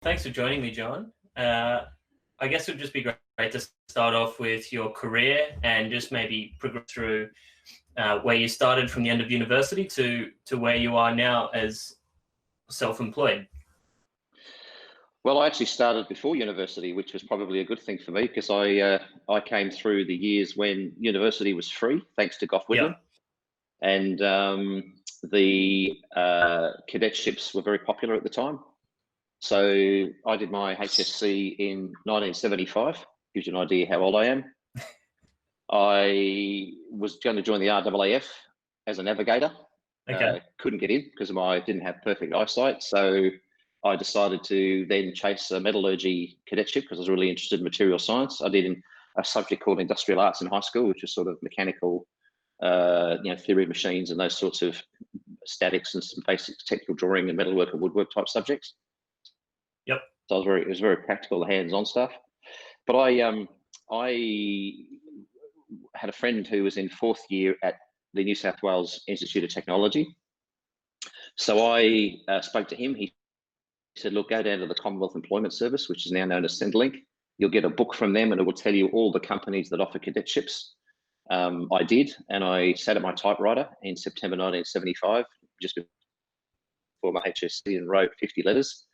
Thanks for joining me, John. I guess it would just be great to start off with your career and just maybe progress through where you started from the end of university to where you are now as self-employed. Well, I actually started before university, which was probably a good thing for me because I came through the years when university was free, thanks to Gough Yeah. Whitlam, and the cadetships were very popular at the time. So I did my HSC in 1975. Gives you an idea how old I am. I was going to join the RAAF as a navigator. Okay. Couldn't get in because I didn't have perfect eyesight. So I decided to then chase a metallurgy cadetship because I was really interested in material science. I did a subject called industrial arts in high school, which was sort of mechanical, theory of machines and those sorts of statics and some basic technical drawing and metalwork and woodwork type subjects. Yep. So it was very practical, hands-on stuff. But I had a friend who was in fourth year at the New South Wales Institute of Technology. So I spoke to him. He said, look, go down to the Commonwealth Employment Service, which is now known as Centrelink. You'll get a book from them and it will tell you all the companies that offer cadetships. I did, and I sat at my typewriter in September 1975, just before my HSC, and wrote 50 letters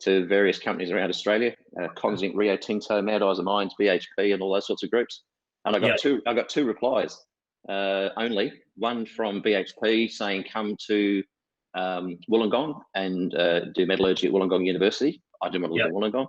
to various companies around Australia, Conzinc, Rio Tinto, Mount Isa Mines, BHP, and all those sorts of groups. And I got two replies only. One from BHP saying, come to Wollongong and do metallurgy at Wollongong University. I didn't want to live in Wollongong.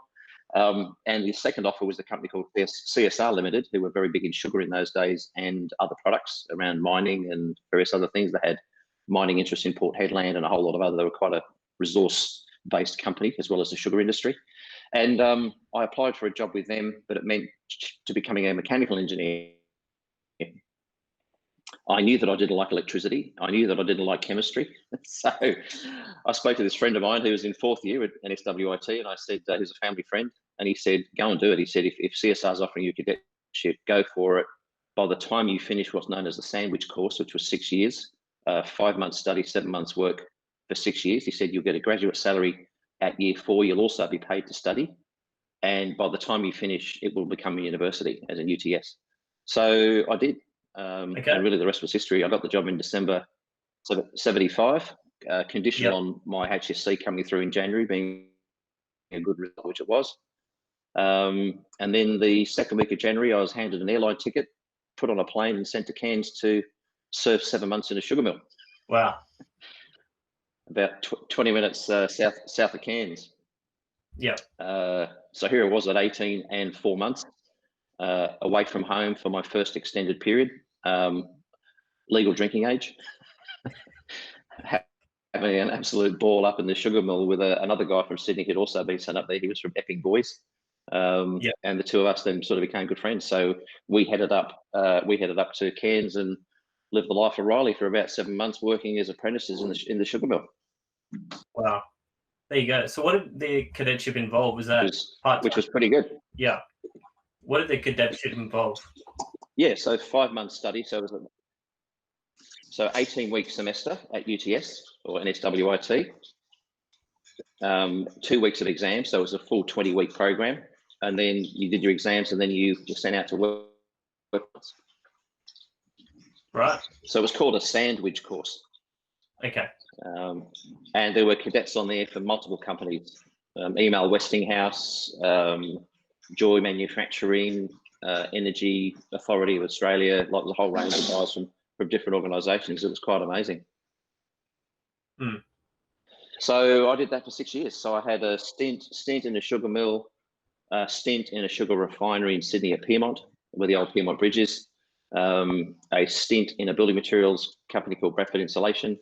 And the second offer was a company called CSR Limited, who were very big in sugar in those days and other products around mining and various other things. They had mining interests in Port Hedland and a whole lot of other. They were quite a resource-based company as well as the sugar industry. And I applied for a job with them, but it meant to becoming a mechanical engineer. I knew that I didn't like electricity. I knew that I didn't like chemistry. So I spoke to this friend of mine who was in fourth year at NSWIT, and I said, who's a family friend, and he said, go and do it. He said, if CSR is offering you a cadetship, go for it. By the time you finish what's known as the sandwich course, which was 6 years, 5 months study, 7 months work for 6 years, he said, you'll get a graduate salary at year 4. You'll also be paid to study. And by the time you finish, it will become a university as an UTS. So I did. And really the rest was history. I got the job in December 75, conditional on my HSC coming through in January being a good result, which it was. And then the second week of January, I was handed an airline ticket, put on a plane and sent to Cairns to serve 7 months in a sugar mill. Wow. About 20 minutes south of Cairns. Yeah. So here I was at 18 and 4 months. Away from home for my first extended period, legal drinking age, having an absolute ball up in the sugar mill with another guy from Sydney who'd also been sent up there. He was from Epping Boys, and the two of us then sort of became good friends. So we headed up to Cairns and lived the life of Riley for about 7 months, working as apprentices in the sugar mill. Wow, there you go. So what did the cadetship involve? Was that which was pretty good? Yeah. What did the cadetship involve? Yeah, so 5 months study. So it was 18-week semester at UTS or NSWIT. 2 weeks of exams, so it was a full 20-week program. And then you did your exams, and then you were sent out to work. Right. So it was called a sandwich course. Okay. And there were cadets on there from multiple companies: Email Westinghouse, Joy Manufacturing, Energy Authority of Australia, like the whole range of guys from different organisations. It was quite amazing. Mm. So I did that for 6 years. So I had a stint in a sugar mill, a stint in a sugar refinery in Sydney at Pyrmont, where the old Pyrmont Bridge is, a stint in a building materials company called Bradford Insulation.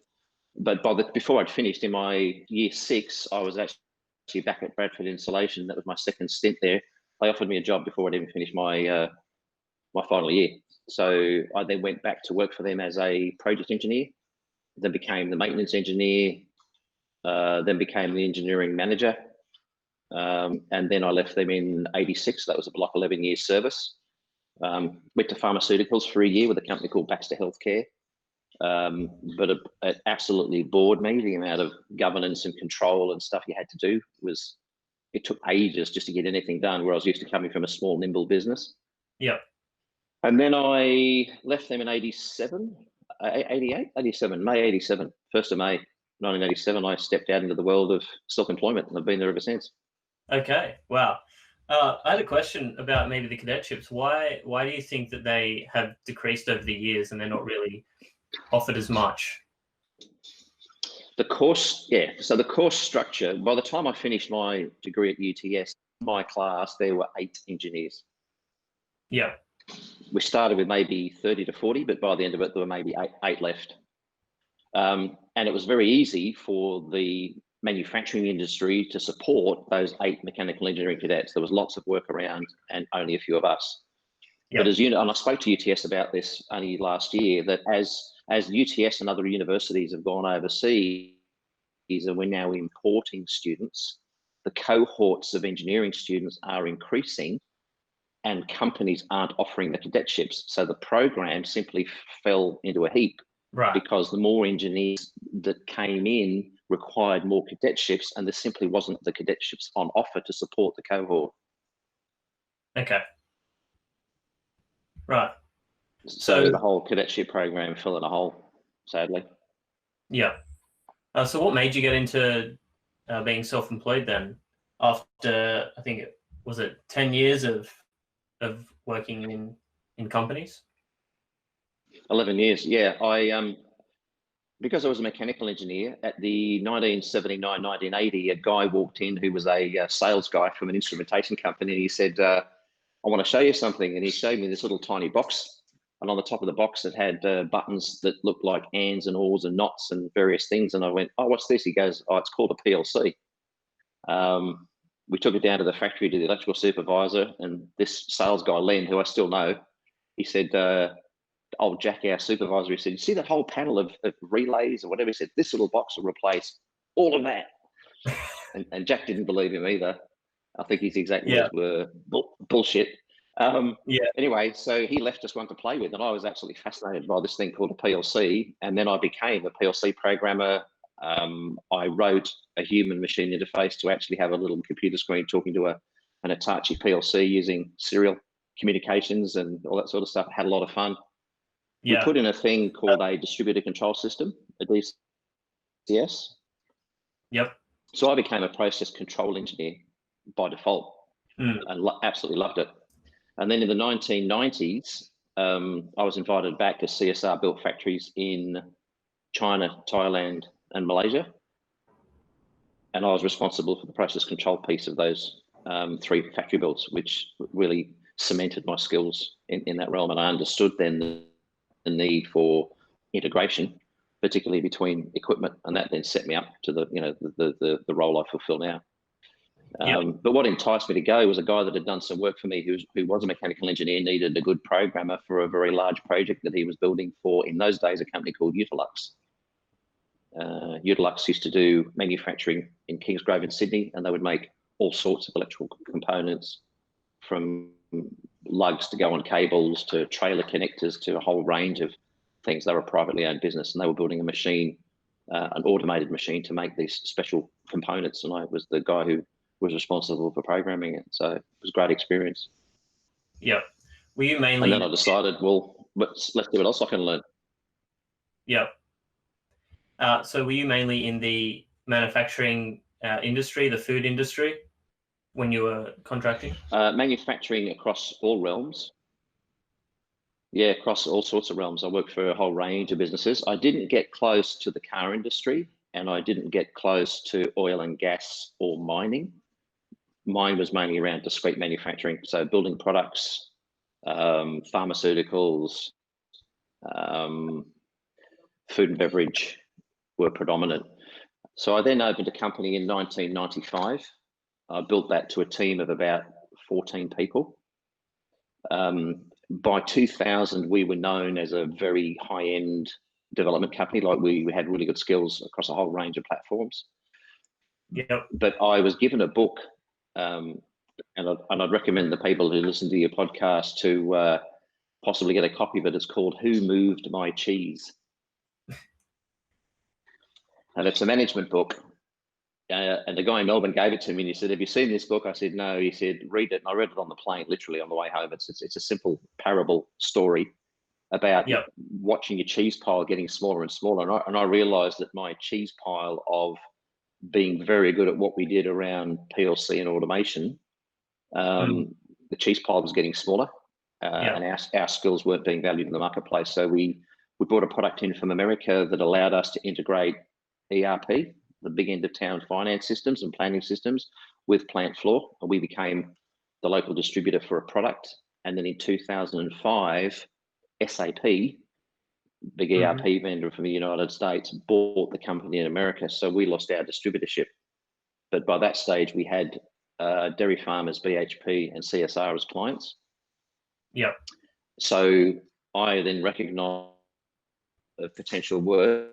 But before I'd finished in my year 6, I was actually back at Bradford Insulation. That was my second stint there. They offered me a job before I'd even finished my my final year. So I then went back to work for them as a project engineer, then became the maintenance engineer, then became the engineering manager. And then I left them in 86. That was a block 11 year service. Went to pharmaceuticals for a year with a company called Baxter Healthcare. But it absolutely bored me. The amount of governance and control and stuff you had to do was it took ages just to get anything done, where I was used to coming from a small, nimble business. Yeah. And then I left them in 87, 88, 87, May 87, 1st of May 1987. I stepped out into the world of self-employment, and I've been there ever since. Okay. Wow. I had a question about maybe the cadetships. Why do you think that they have decreased over the years and they're not really offered as much? The course, yeah. So the course structure, by the time I finished my degree at UTS, my class, there were 8 engineers. Yeah. We started with maybe 30 to 40, but by the end of it, there were maybe eight left. And it was very easy for the manufacturing industry to support those 8 mechanical engineering cadets. There was lots of work around and only a few of us. Yep. But as you know, and I spoke to UTS about this only last year, that as UTS and other universities have gone overseas and we're now importing students, the cohorts of engineering students are increasing and companies aren't offering the cadetships. So the program simply fell into a heap. Right. Because the more engineers that came in required more cadetships, and there simply wasn't the cadetships on offer to support the cohort. Okay. Right. So the whole cadetship program fell in a hole, sadly. Yeah. So what made you get into being self-employed then? After, I think was it 10 years of working in companies? 11 years, yeah. Because I was a mechanical engineer, at the 1979, 1980, a guy walked in who was a sales guy from an instrumentation company, and he said, I want to show you something. And he showed me this little tiny box, and on the top of the box it had buttons that looked like ands and ors and knots and various things. And I went, oh, what's this? He goes, oh, it's called a PLC. We took it down to the factory to the electrical supervisor, and this sales guy, Len, who I still know, he said, old Jack, our supervisor, he said, you see that whole panel of relays or whatever? He said, this little box will replace all of that. and Jack didn't believe him either. I think his exact words were bullshit. Anyway, so he left us one to play with, and I was absolutely fascinated by this thing called a PLC. And then I became a PLC programmer. I wrote a human machine interface to actually have a little computer screen talking to an Hitachi PLC using serial communications and all that sort of stuff. Had a lot of fun. We put in a thing called a distributed control system, a DCS. Yep. So I became a process control engineer by default and absolutely loved it. And then in the 1990s, I was invited back as CSR built factories in China, Thailand, and Malaysia. And I was responsible for the process control piece of those 3 factory builds, which really cemented my skills in that realm. And I understood then the need for integration, particularly between equipment, and that then set me up to the role I fulfill now. But what enticed me to go was a guy that had done some work for me who was a mechanical engineer, needed a good programmer for a very large project that he was building for, in those days, a company called Utilux. Utilux used to do manufacturing in Kingsgrove in Sydney, and they would make all sorts of electrical components, from lugs to go on cables to trailer connectors to a whole range of things. They were a privately owned business, and they were building a machine, an automated machine, to make these special components. And I was the guy who was responsible for programming it. So it was a great experience. Yeah. Were you mainly? And then I decided, well, let's see what else I can learn. Yeah. So were you mainly in the manufacturing industry, the food industry, when you were contracting? Manufacturing across all realms. Yeah, across all sorts of realms. I worked for a whole range of businesses. I didn't get close to the car industry, and I didn't get close to oil and gas or mining. Mine was mainly around discrete manufacturing, so building products, pharmaceuticals, food and beverage were predominant. So I then opened a company in 1995. I built that to a team of about 14 people. By 2000, we were known as a very high-end development company. Like we had really good skills across a whole range of platforms. Yep. But I was given a book, and I'd recommend the people who listen to your podcast to possibly get a copy of it. It's called Who Moved My Cheese? And it's a management book. and the guy in Melbourne gave it to me and he said, "Have you seen this book?" I said, "No." He said, "Read it." And I read it on the plane, literally on the way home. It's a simple parable story about Yep. watching your cheese pile getting smaller and smaller. And I realized that my cheese pile of being very good at what we did around PLC and automation, the cheese pile was getting smaller, and our skills weren't being valued in the marketplace. So we brought a product in from America that allowed us to integrate ERP, the big end of town finance systems and planning systems, with plant floor, and we became the local distributor for a product. And then in 2005, SAP, big ERP vendor from the United States, bought the company in America, so we lost our distributorship. But by that stage, we had Dairy Farmers, BHP, and CSR as clients. Yep. So I then recognised the potential work,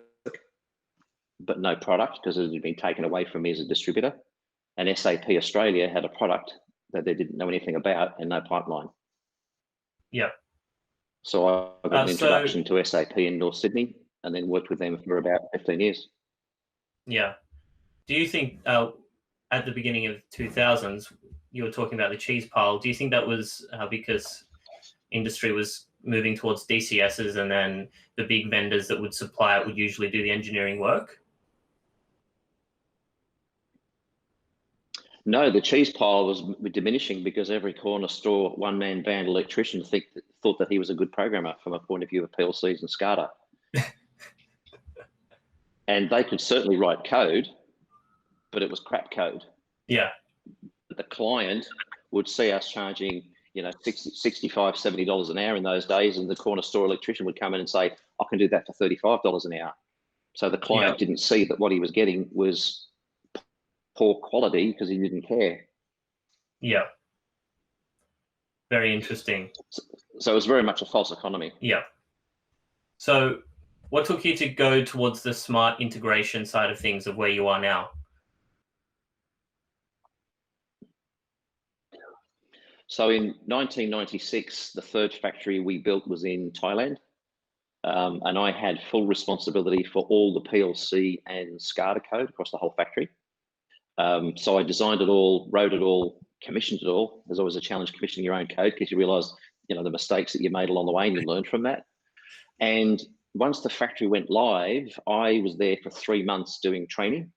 but no product because it had been taken away from me as a distributor. And SAP Australia had a product that they didn't know anything about and no pipeline. Yep. So I got an introduction to SAP in North Sydney and then worked with them for about 15 years. Yeah. Do you think at the beginning of 2000s, you were talking about the cheese pile, do you think that was because industry was moving towards DCSs and then the big vendors that would supply it would usually do the engineering work? No, the cheese pile was diminishing because every corner store one-man band electrician thought that he was a good programmer from a point of view of PLCs and SCADA. And they could certainly write code, but it was crap code. Yeah. The client would see us charging, $60, $65, $70 an hour in those days, and the corner store electrician would come in and say, "I can do that for $35 an hour." So the client didn't see that what he was getting was poor quality because he didn't care. Yeah. Very interesting. So it was very much a false economy. Yeah. So what took you to go towards the smart integration side of things of where you are now? So in 1996, the third factory we built was in Thailand. And I had full responsibility for all the PLC and SCADA code across the whole factory. So I designed it all, wrote it all, commissioned it all. There's always a challenge commissioning your own code because you realize, the mistakes that you made along the way and you learn from that. And once the factory went live, I was there for 3 months doing training,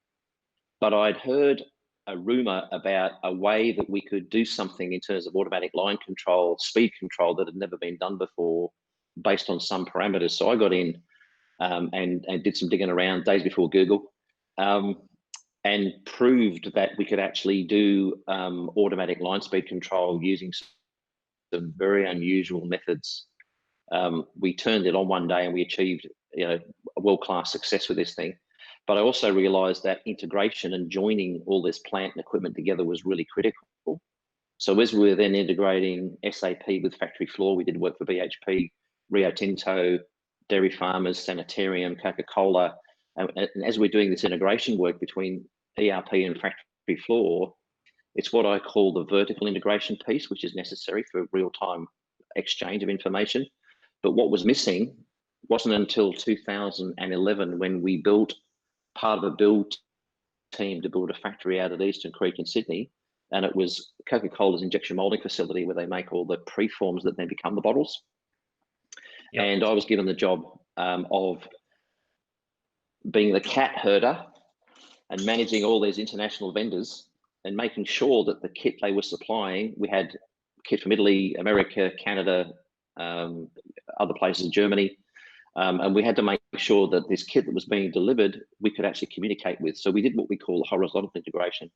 but I'd heard a rumor about a way that we could do something in terms of automatic line control, speed control that had never been done before based on some parameters. So I got in and did some digging around days before Google. And proved that we could actually do automatic line speed control using some very unusual methods. We turned it on one day and we achieved a world-class success with this thing. But I also realized that integration and joining all this plant and equipment together was really critical. So as we were then integrating SAP with factory floor, we did work for BHP, Rio Tinto, Dairy Farmers, Sanitarium, Coca-Cola. And as we're doing this integration work between ERP and factory floor, it's what I call the vertical integration piece, which is necessary for real-time exchange of information. But what was missing wasn't until 2011 when we built part of a build team to build a factory out at Eastern Creek in Sydney. And it was Coca-Cola's injection molding facility where they make all the preforms that then become the bottles. Yep. And I was given the job of being the cat herder and managing all these international vendors and making sure that the kit they were supplying, we had kit from Italy, America, Canada, other places, Germany. And we had to make sure that this kit that was being delivered, we could actually communicate with. So we did what we call horizontal integration.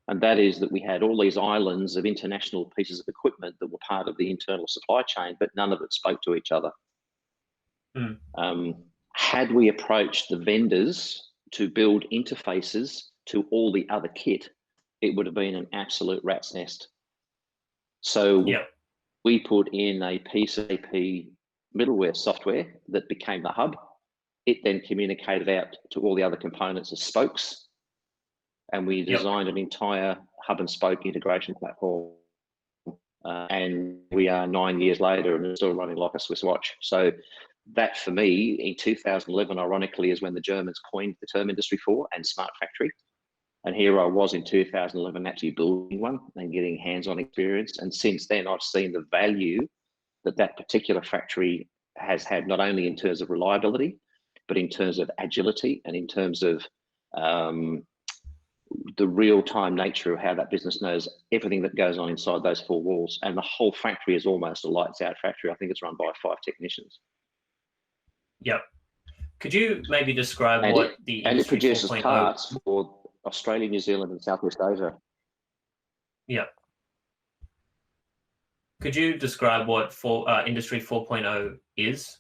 And that is that we had all these islands of international pieces of equipment that were part of the internal supply chain, but none of it spoke to each other. Had we approached the vendors to build interfaces to all the other kit, it would have been an absolute rat's nest. So we put in a PCP middleware software that became the hub. It then communicated out to all the other components as spokes. And we designed an entire hub and spoke integration platform. And we are 9 years later and it's still running like a Swiss watch. So that for me in 2011, ironically, is when the Germans coined the term Industry 4 and smart factory. And here I was in 2011 actually building one and getting hands-on experience. And since then, I've seen the value that that particular factory has had, not only in terms of reliability, but in terms of agility and in terms of the real-time nature of how that business knows everything that goes on inside those four walls. And the whole factory is almost a lights-out factory. I think it's run by 5 technicians. Yep. Could you maybe describe And what the and it Industry produces 4.0? parts for Australia, New Zealand, and Southeast Asia. Yeah. Could you describe what Industry 4.0 is?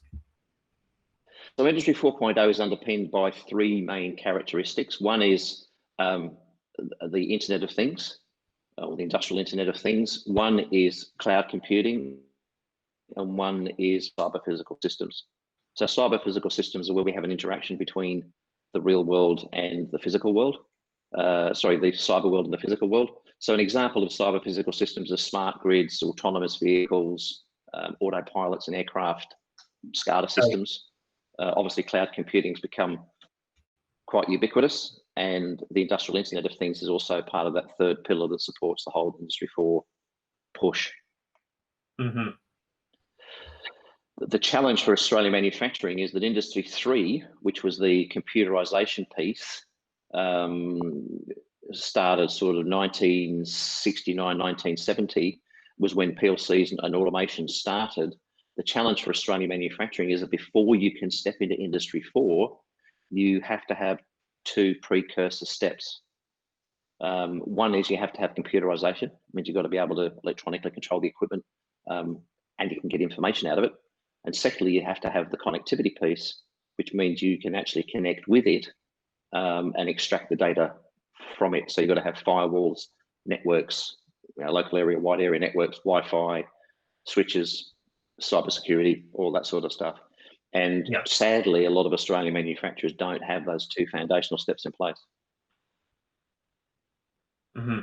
So Industry 4.0 is underpinned by 3 main characteristics. One is the Internet of Things, or the Industrial Internet of Things. One is cloud computing, and one is cyber physical systems. So cyber physical systems are where we have an interaction between the real world and the physical world. The cyber world and the physical world. So an example of cyber physical systems are smart grids, autonomous vehicles, autopilots and aircraft, SCADA systems. Obviously, cloud computing has become quite ubiquitous, and the Industrial Internet of Things is also part of that third pillar that supports the whole Industry 4 push. Mm-hmm. The challenge for Australian manufacturing is that Industry 3, which was the computerization piece, started sort of 1969, 1970, was when PLCs and automation started. The challenge for Australian manufacturing is that before you can step into Industry 4, you have to have 2 precursor steps. One is you have to have computerization, means you've got to be able to electronically control the equipment, and you can get information out of it. And secondly, you have to have the connectivity piece, which means you can actually connect with it and extract the data from it. So you've got to have firewalls, networks, local area, wide area networks, Wi-Fi, switches, cybersecurity, all that sort of stuff. And sadly, a lot of Australian manufacturers don't have those 2 foundational steps in place. Mm-hmm.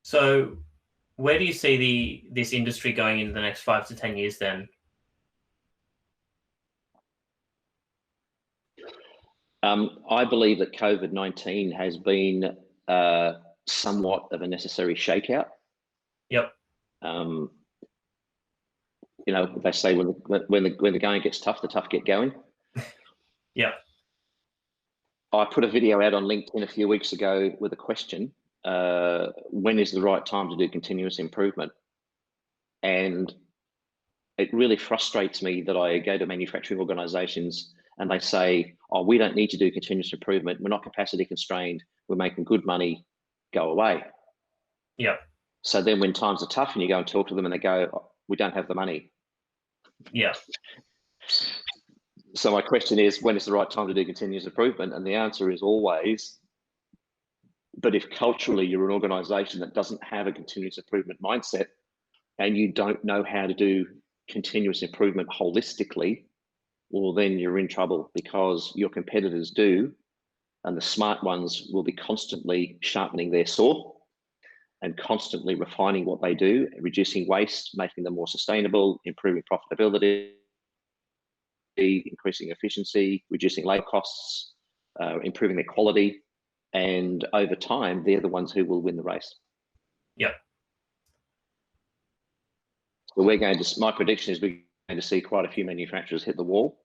So where do you see this industry going in the next 5 to 10 years then? I believe that COVID-19 has been somewhat of a necessary shakeout. Yep. They say when the going gets tough, the tough get going. Yeah. I put a video out on LinkedIn a few weeks ago with a question: when is the right time to do continuous improvement? And it really frustrates me that I go to manufacturing organizations and they say, oh, we don't need to do continuous improvement. We're not capacity constrained. We're making good money. Go away. Yeah. So then when times are tough and you go and talk to them and they go, oh, we don't have the money. Yeah. So my question is, when is the right time to do continuous improvement? And the answer is always, but if culturally you're an organization that doesn't have a continuous improvement mindset and you don't know how to do continuous improvement holistically, well, then you're in trouble, because your competitors do, and the smart ones will be constantly sharpening their saw and constantly refining what they do, reducing waste, making them more sustainable, improving profitability, increasing efficiency, reducing labor costs, improving their quality. And over time, they're the ones who will win the race. Yeah. So my prediction is we're going to see quite a few manufacturers hit the wall,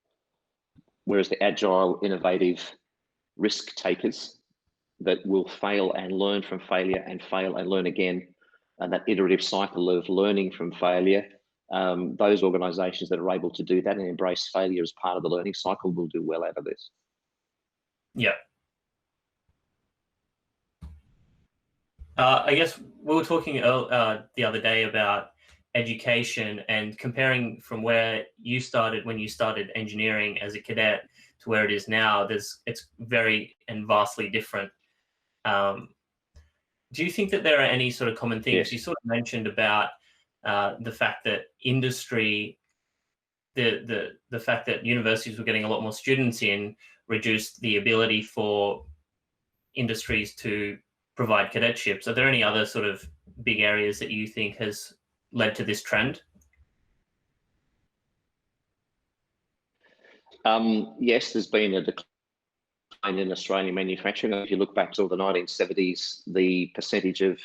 whereas the agile, innovative risk takers that will fail and learn from failure and fail and learn again, and that iterative cycle of learning from failure, those organizations that are able to do that and embrace failure as part of the learning cycle will do well out of this. Yeah. I guess we were talking the other day about education and comparing from where you started when you started engineering as a cadet to where it is now. It's very and vastly different. Do you think that there are any sort of common things? Yes. You sort of mentioned about the fact that industry, the fact that universities were getting a lot more students in, reduced the ability for industries to provide cadetships. Are there any other sort of big areas that you think has led to this trend? Yes, there's been a in Australian manufacturing. If you look back to the 1970s, the percentage of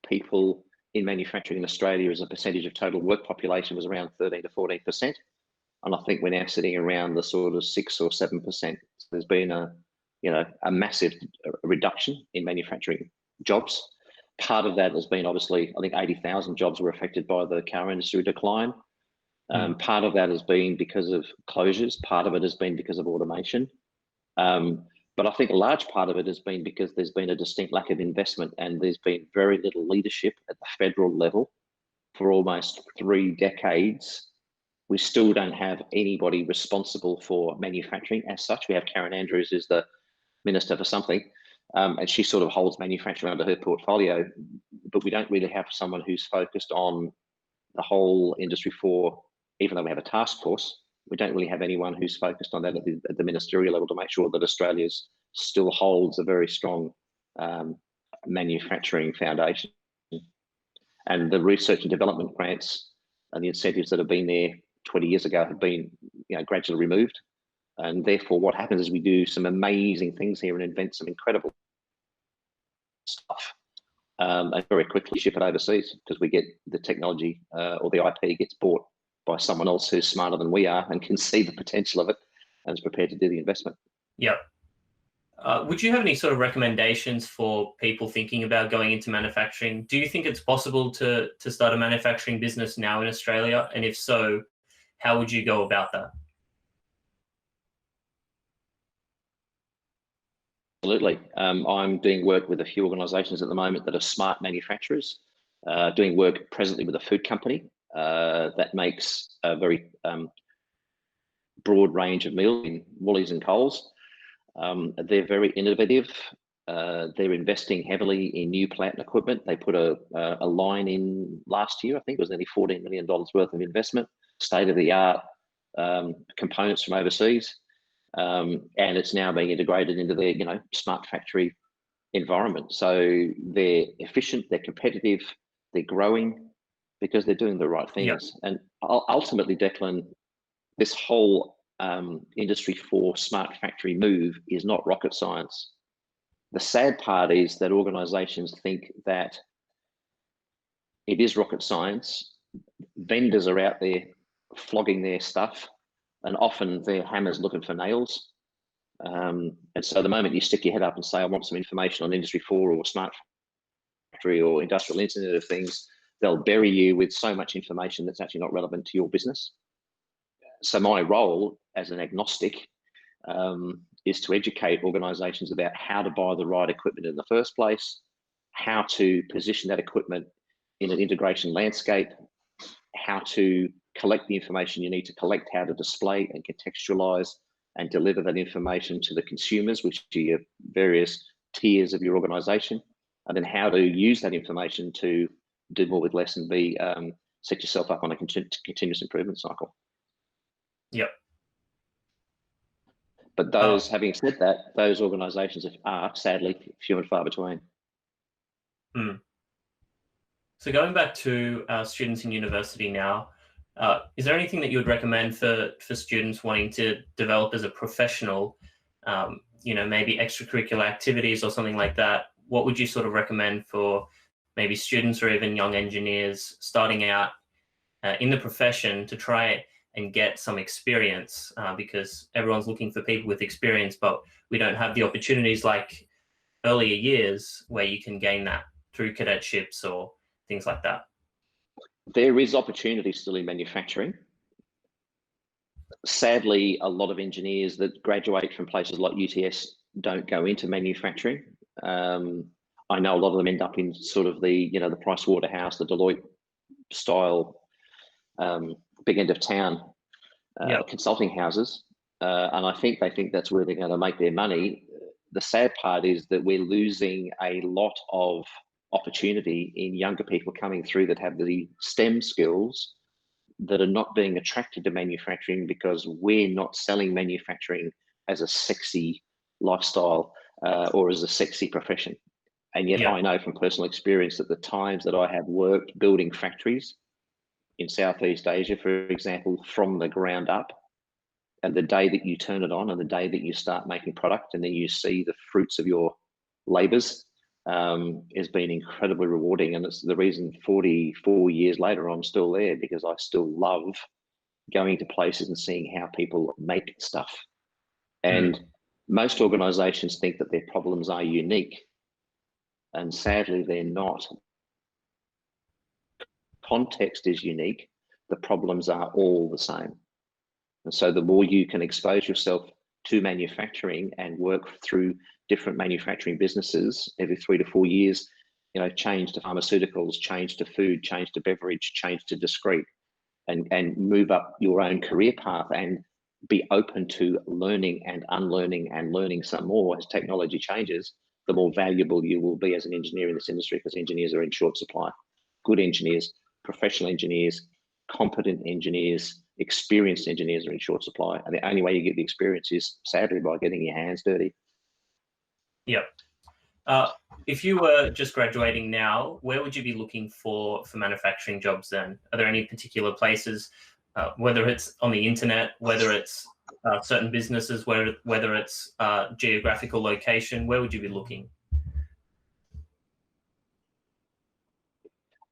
people in manufacturing in Australia as a percentage of total work population was around 13 to 14%. And I think we're now sitting around the sort of 6 or 7%. So there's been a massive reduction in manufacturing jobs. Part of that has been, obviously, I think 80,000 jobs were affected by the car industry decline. Part of that has been because of closures. Part of it has been because of automation. But I think a large part of it has been because there's been a distinct lack of investment, and there's been very little leadership at the federal level for almost 3 decades. We still don't have anybody responsible for manufacturing as such. We have Karen Andrews, who's the minister for something, and she sort of holds manufacturing under her portfolio, but we don't really have someone who's focused on the whole industry for, even though we have a task force, we don't really have anyone who's focused on that at the ministerial level to make sure that Australia still holds a very strong manufacturing foundation. And the research and development grants and the incentives that have been there 20 years ago have been gradually removed. And therefore, what happens is we do some amazing things here and invent some incredible stuff, and very quickly ship it overseas because we get the technology or the IP gets bought by someone else who's smarter than we are and can see the potential of it and is prepared to do the investment. Yep. Would you have any sort of recommendations for people thinking about going into manufacturing? Do you think it's possible to start a manufacturing business now in Australia? And if so, how would you go about that? Absolutely. I'm doing work with a few organisations at the moment that are smart manufacturers, doing work presently with a food company that makes a very broad range of meals in Woolies and Coles. They're very innovative. They're investing heavily in new plant and equipment. They put a line in last year. I think it was nearly $14 million worth of investment, state-of-the-art components from overseas. And it's now being integrated into their smart factory environment. So they're efficient, they're competitive, they're growing because they're doing the right things. Yep. And ultimately, Declan, this whole industry for smart factory move is not rocket science. The sad part is that organizations think that it is rocket science. Vendors are out there flogging their stuff, and often they're hammers looking for nails. And so the moment you stick your head up and say, I want some information on Industry 4 or smart factory or industrial Internet of Things, they'll bury you with so much information that's actually not relevant to your business. So my role as an agnostic is to educate organizations about how to buy the right equipment in the first place, how to position that equipment in an integration landscape, how to collect the information you need to collect, how to display and contextualize and deliver that information to the consumers, which are your various tiers of your organization, and then how to use that information to do more with less and set yourself up on a continuous improvement cycle. Yep. But those, having said that, those organizations are sadly few and far between. So going back to students in university now, is there anything that you would recommend for students wanting to develop as a professional, maybe extracurricular activities or something like that? What would you sort of recommend for maybe students or even young engineers starting out in the profession to try and get some experience, because everyone's looking for people with experience, but we don't have the opportunities like earlier years where you can gain that through cadetships or things like that? There is opportunity still in manufacturing. Sadly, a lot of engineers that graduate from places like UTS don't go into manufacturing. I know a lot of them end up in sort of the Price Waterhouse, the Deloitte style, big end of town consulting houses, and I think they think that's where they're going to make their money. The sad part is that we're losing a lot of opportunity in younger people coming through that have the STEM skills that are not being attracted to manufacturing because we're not selling manufacturing as a sexy lifestyle or as a sexy profession. And yet I know from personal experience that the times that I have worked building factories in Southeast Asia, for example, from the ground up, and the day that you turn it on and the day that you start making product and then you see the fruits of your labors has been incredibly rewarding. And it's the reason 44 years later, I'm still there, because I still love going to places and seeing how people make stuff. And most organizations think that their problems are unique. And sadly, they're not. Context is unique. The problems are all the same. And so the more you can expose yourself to manufacturing and work through different manufacturing businesses every 3 to 4 years, you know, change to pharmaceuticals, change to food, change to beverage, change to discrete, and move up your own career path and be open to learning and unlearning and learning some more as technology changes, the more valuable you will be as an engineer in this industry, because engineers are in short supply. Good engineers, professional engineers, competent engineers, experienced engineers are in short supply. And the only way you get the experience is, sadly, by getting your hands dirty. Yep. If you were just graduating now, where would you be looking for manufacturing jobs then? Are there any particular places, whether it's on the internet, whether it's certain businesses, whether it's geographical location, where would you be looking?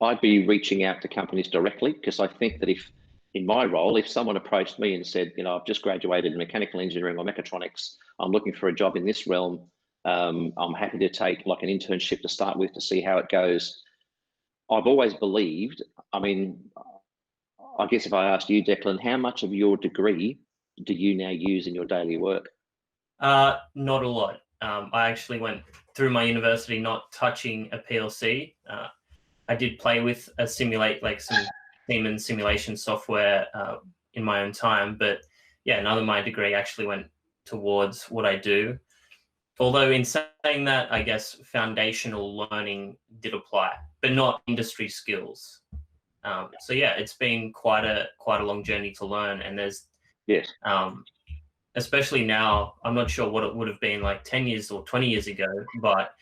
I'd be reaching out to companies directly, because I think that if, in my role, if someone approached me and said, you know, I've just graduated in mechanical engineering or mechatronics, I'm looking for a job in this realm, I'm happy to take like an internship to start with to see how it goes. I've always believed, I mean, I guess if I asked you, Declan, how much of your degree do you now use in your daily work? Not a lot. I actually went through my university not touching a PLC. I did play with some Siemens simulation software in my own time, but yeah, none of my degree actually went towards what I do. Although in saying that, I guess foundational learning did apply, but not industry skills. So yeah, it's been quite a long journey to learn, and there's Yes. Especially now, I'm not sure what it would have been like 10 years or 20 years ago, but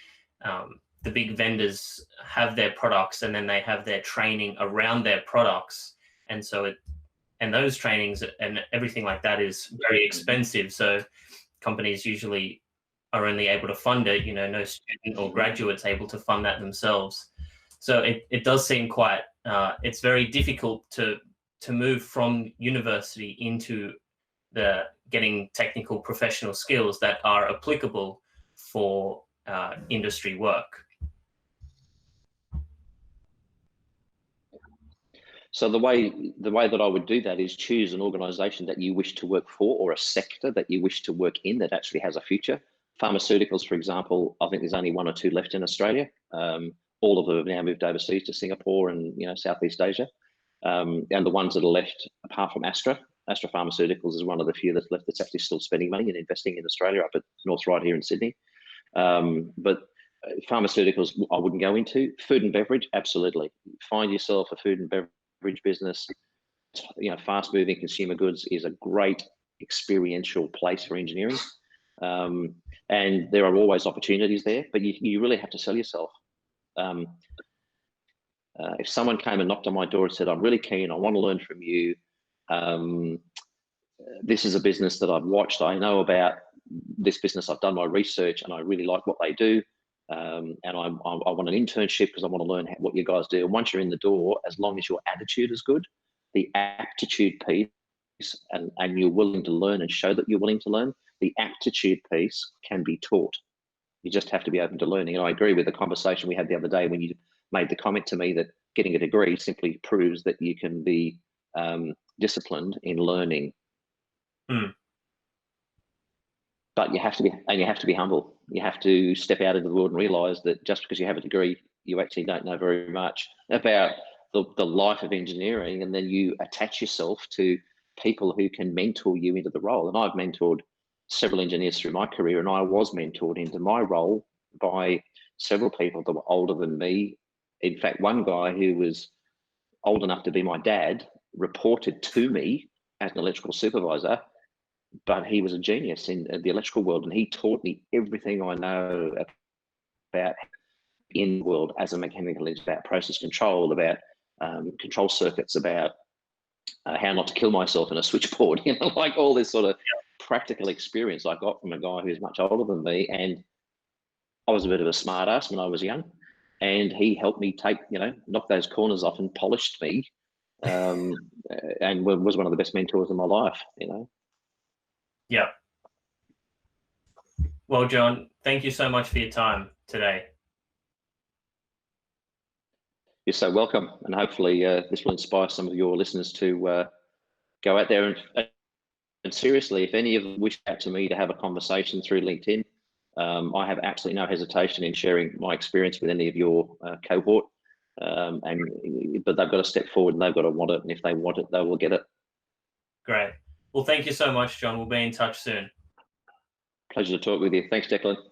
the big vendors have their products and then they have their training around their products. And so and those trainings and everything like that is very expensive. So companies usually are only able to fund it, you know, no student or graduate's able to fund that themselves. So it does seem quite, it's very difficult to move from university into the getting technical professional skills that are applicable for industry work. So the way that I would do that is choose an organization that you wish to work for, or a sector that you wish to work in that actually has a future. Pharmaceuticals, for example, I think there's only 1 or 2 left in Australia. All of them have now moved overseas to Singapore and, you know, Southeast Asia. And the ones that are left, apart from Astra Pharmaceuticals is one of the few that's left that's actually still spending money and investing in Australia, up at North Ryde here in Sydney. But pharmaceuticals I wouldn't go into. Food and beverage, absolutely. Find yourself a food and beverage business. You know, fast moving consumer goods is a great experiential place for engineering. And there are always opportunities there, but you really have to sell yourself. If someone came and knocked on my door and said, I'm really keen, I want to learn from you, this is a business that I've watched, I know about this business, I've done my research and I really like what they do, and I want an internship because I want to learn what you guys do. And once you're in the door, as long as your attitude is good, the aptitude piece, and you're willing to learn and show that you're willing to learn, the aptitude piece can be taught. You just have to be open to learning. And I agree with the conversation we had the other day when you made the comment to me that getting a degree simply proves that you can be disciplined in learning. But you have to be humble. You have to step out into the world and realize that just because you have a degree, you actually don't know very much about the life of engineering, and then you attach yourself to people who can mentor you into the role. And I've mentored several engineers through my career, and I was mentored into my role by several people that were older than me. In fact, one guy who was old enough to be my dad reported to me as an electrical supervisor, but he was a genius in the electrical world, and he taught me everything I know about in the world as a mechanical engineer, about process control, about control circuits, about how not to kill myself in a switchboard, like all this sort of practical experience I got from a guy who's much older than me. And I was a bit of a smart ass when I was young, and he helped me knock those corners off and polished me, and was one of the best mentors in my life, Yeah. Well, John, thank you so much for your time today. You're so welcome, and hopefully this will inspire some of your listeners to go out there and seriously, if any of them wish out to me to have a conversation through LinkedIn, I have absolutely no hesitation in sharing my experience with any of your cohort. But they've got to step forward and they've got to want it, and if they want it, they will get it. Great. Well, thank you so much, John. We'll be in touch soon. Pleasure to talk with you. Thanks, Declan.